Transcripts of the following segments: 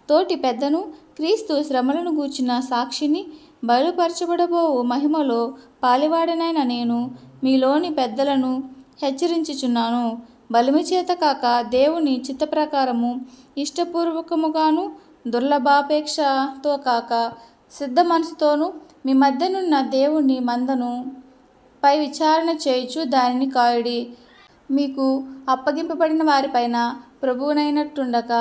తోటి పెద్దను, క్రీస్తు శ్రమలను గూర్చిన సాక్షిని, బయలుపరచబడబోవు మహిమలో పాలివాడనైన నేను మీలోని పెద్దలను హెచ్చరించుచున్నాను. బలిమి చేత కాక దేవుని చిత్త ప్రకారము ఇష్టపూర్వకముగాను, దుర్లభాపేక్షతో కాక సిద్ధ మనసుతోనూ మీ మధ్యనున్న దేవుని మందను పై విచారణ చేయుచు దానిని కాయుడి. మీకు అప్పగింపబడిన వారిపైన ప్రభువునైనట్టుండక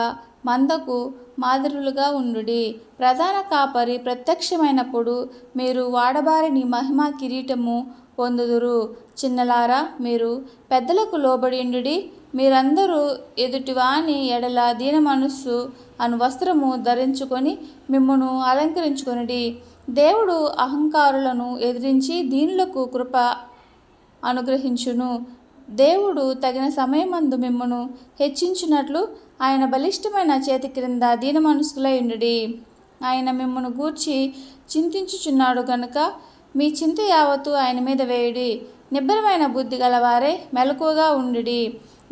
మందకు మాదిరులుగా ఉండుడి. ప్రధాన కాపరి ప్రత్యక్షమైనప్పుడు మీరు వాడబారని మహిమ కిరీటము పొందుదురు. చిన్నలారా, మీరు పెద్దలకు లోబడియుండుడి. మీరందరూ ఎదుటివాని ఎడల దీన మనస్సు అను వస్త్రము ధరించుకొని మిమ్మును అలంకరించుకొనుడి. దేవుడు అహంకారులను ఎదిరించి దీనులకు కృప అనుగ్రహించును. దేవుడు తగిన సమయమందు మిమ్మును హెచ్చించునట్లు ఆయన బలిష్టమైన చేతి క్రింద దీన మనస్కులై ఉండుడి. ఆయన మిమ్మును గూర్చి చింతించుచున్నాడు గనుక మీ చింత యావత్తు ఆయన మీద వేయుడి. నిబ్బరమైన బుద్ధి గలవారే మెలకువగా ఉండుడి.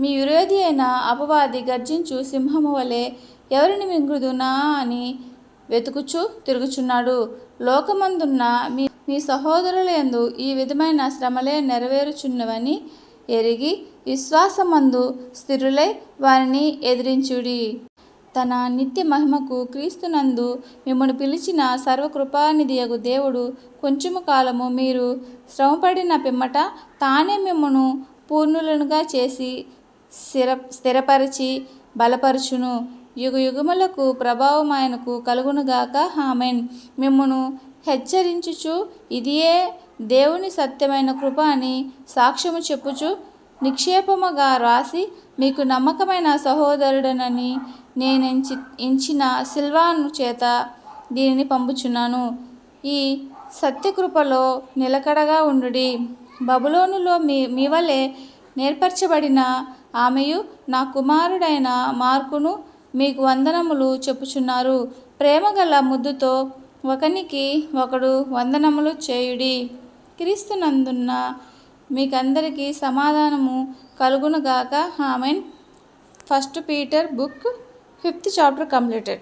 మీ విరోధి అయిన అపవాది గర్జించు సింహము వలె ఎవరిని మింగుదునా అని వెతుకుచూ తిరుగుచున్నాడు. లోకమందున్న మీ సహోదరులందు ఈ విధమైన శ్రమలే నెరవేరుచున్నవని ఎరిగి విశ్వాసమందు స్థిరులై వారిని ఎదిరించుడి. తన నిత్య మహిమకు క్రీస్తునందు మిమ్మును పిలిచిన సర్వకృపానిధియగు దేవుడు కొంచెము కాలము మీరు శ్రమపడిన పిమ్మట తానే మిమ్మును పూర్ణులనుగా చేసి స్థిరపరిచి బలపరచును. యుగయుగములకు ప్రభావం ఆయనకు కలుగునుగాక. ఆమేన్. మిమ్మును హెచ్చరించుచు ఇదియే దేవుని సత్యమైన కృప అని సాక్ష్యము చెప్పుచు నిక్షేపముగా రాసి మీకు నమ్మకమైన సహోదరుడనని ఎంచిన సిల్వాను చేత దీనిని పంపుచున్నాను. ఈ సత్యకృపలో నిలకడగా ఉండుడి. బబులోనులో మీ వలె నేర్పరచబడిన ఆమెయు నా కుమారుడైన మార్కును మీకు వందనములు చెప్పుచున్నారు. ప్రేమగల ముద్దుతో ఒకనికి ఒకడు వందనములు చేయుడి. క్రీస్తునందున్న మీకందరికీ సమాధానము కలుగునుగాక. ఆమేన్. 1 Peter book 5th chapter completed.